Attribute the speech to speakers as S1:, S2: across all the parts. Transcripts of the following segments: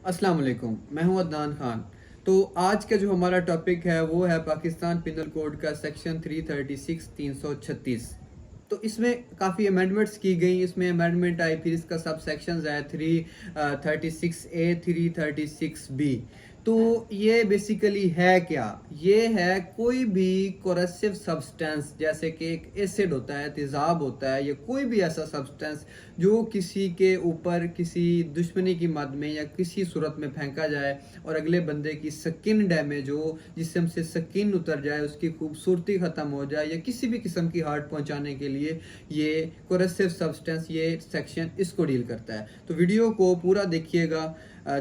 S1: अस्सलाम वालेकुम, मैं हूं अदनान खान। तो आज का जो हमारा टॉपिक है वो है पाकिस्तान पिनल कोड का सेक्शन 336 336। तो इसमें काफ़ी अमेंडमेंट्स की गई। इसमें अमेंडमेंट आई, फिर इसका सब सेक्शंस है 336A 336B। तो ये बेसिकली है क्या? ये है कोई भी कोरेसिव सब्सटेंस, जैसे कि एक एसिड होता है, तेज़ाब होता है, या कोई भी ऐसा सब्सटेंस जो किसी के ऊपर किसी दुश्मनी की मद में या किसी सूरत में फेंका जाए और अगले बंदे की स्किन डैमेज हो, जिससे हमसे स्किन उतर जाए, उसकी खूबसूरती ख़त्म हो जाए, या किसी भी किस्म की हार्ट पहुंचाने के लिए ये कोरेसिव सब्सटेंस, ये सेक्शन इसको डील करता है। तो वीडियो को पूरा देखिएगा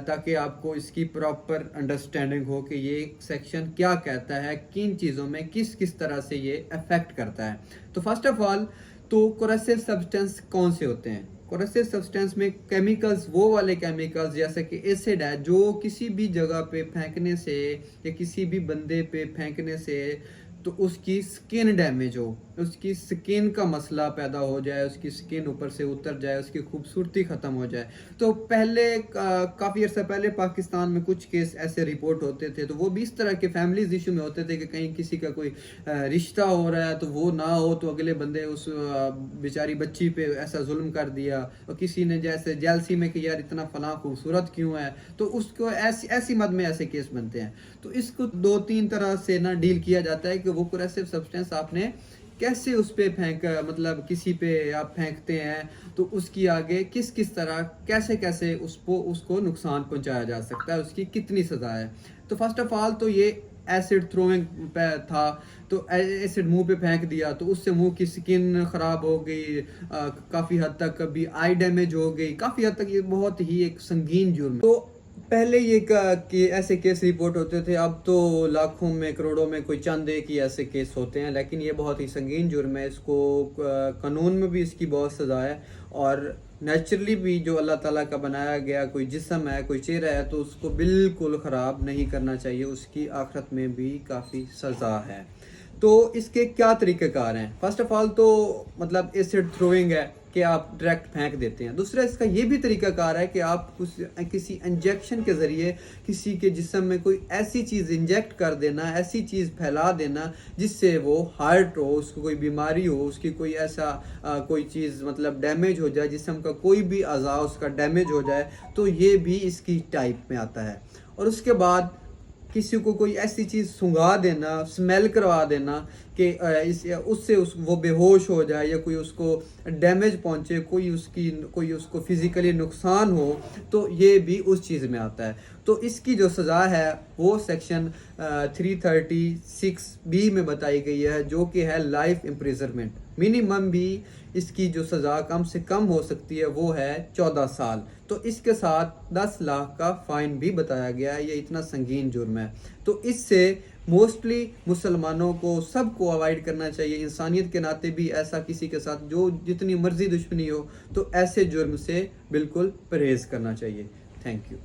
S1: ताकि आपको इसकी प्रॉपर अंडरस्टैंडिंग हो कि ये सेक्शन क्या कहता है, किन चीज़ों में किस किस तरह से ये अफेक्ट करता है। तो फर्स्ट ऑफ ऑल, तो कोरेसिव सब्सटेंस कौन से होते हैं? कोरेसिव सब्सटेंस में केमिकल्स, वो वाले केमिकल्स जैसे कि एसिड है, जो किसी भी जगह पे फेंकने से या किसी भी बंदे पे फेंकने से तो उसकी स्किन डैमेज हो, उसकी स्किन का मसला पैदा हो जाए, उसकी स्किन ऊपर से उतर जाए, उसकी खूबसूरती ख़त्म हो जाए। तो पहले काफ़ी अर्सा पहले पाकिस्तान में कुछ केस ऐसे रिपोर्ट होते थे, तो वो भी इस तरह के फैमिलीज इशू में होते थे कि कहीं किसी का कोई रिश्ता हो रहा है तो वो ना हो, तो अगले बंदे उस बेचारी बच्ची पे ऐसा जुल्म कर दिया, और किसी ने जैसे जेलसी में कि यार इतना फलां खूबसूरत क्यों है, तो उसको ऐसी ऐसी मद में ऐसे केस बनते हैं। तो इसको दो तीन तरह से ना डील किया जाता है कि वो कोरेसिव सब्सटेंस आपने कैसे उस पे फेंक, मतलब किसी पे आप फेंकते हैं तो उसकी आगे किस किस तरह कैसे कैसे उसको नुकसान पहुंचाया जा सकता है, उसकी कितनी सज़ा है। तो फर्स्ट ऑफ ऑल तो ये एसिड थ्रोइंग पे था, तो एसिड मुंह पे फेंक दिया तो उससे मुंह की स्किन ख़राब हो गई, काफ़ी हद तक कभी आई डैमेज हो गई, काफ़ी हद तक ये बहुत ही एक संगीन जुर्म। तो पहले ये कि ऐसे केस रिपोर्ट होते थे, अब तो लाखों में करोड़ों में कोई चंद एक ही ऐसे केस होते हैं, लेकिन ये बहुत ही संगीन जुर्म है। इसको कानून में भी इसकी बहुत सज़ा है, और नेचुरली भी जो अल्लाह ताला का बनाया गया कोई जिस्म है, कोई चेहरा है, तो उसको बिल्कुल ख़राब नहीं करना चाहिए, उसकी आखिरत में भी काफ़ी सज़ा है। तो इसके क्या तरीक़ेकार हैं? फर्स्ट ऑफ ऑल तो मतलब एसिड थ्रोइंग है कि आप डायरेक्ट फेंक देते हैं। दूसरा इसका ये भी तरीकाकार है कि आप किसी इंजेक्शन के ज़रिए किसी के जिस्म में कोई ऐसी चीज़ इंजेक्ट कर देना, ऐसी चीज़ फैला देना जिससे वो हार्ट हो, उसको कोई बीमारी हो, उसकी कोई ऐसा कोई चीज़ मतलब डैमेज हो जाए, जिस्म का कोई भी अज़ा उसका डैमेज हो जाए, तो ये भी इसकी टाइप में आता है। और उसके बाद किसी को कोई ऐसी चीज़ सुंघा देना, स्मेल करवा देना कि उससे वो बेहोश हो जाए, या कोई उसको डैमेज पहुंचे, कोई उसको फिज़िकली नुकसान हो, तो ये भी उस चीज़ में आता है। तो इसकी जो सज़ा है वो सेक्शन 336B में बताई गई है, जो कि है लाइफ इम्प्रिजनमेंट। मिनिमम भी इसकी जो सज़ा कम से कम हो सकती है वो है 14 साल। तो इसके साथ 10 लाख का फ़ाइन भी बताया गया है। ये इतना संगीन जुर्म है, तो इससे मोस्टली मुसलमानों को सबको अवॉइड करना चाहिए। इंसानियत के नाते भी ऐसा किसी के साथ जो जितनी मर्जी दुश्मनी हो, तो ऐसे जुर्म से बिल्कुल परहेज़ करना चाहिए। Thank you.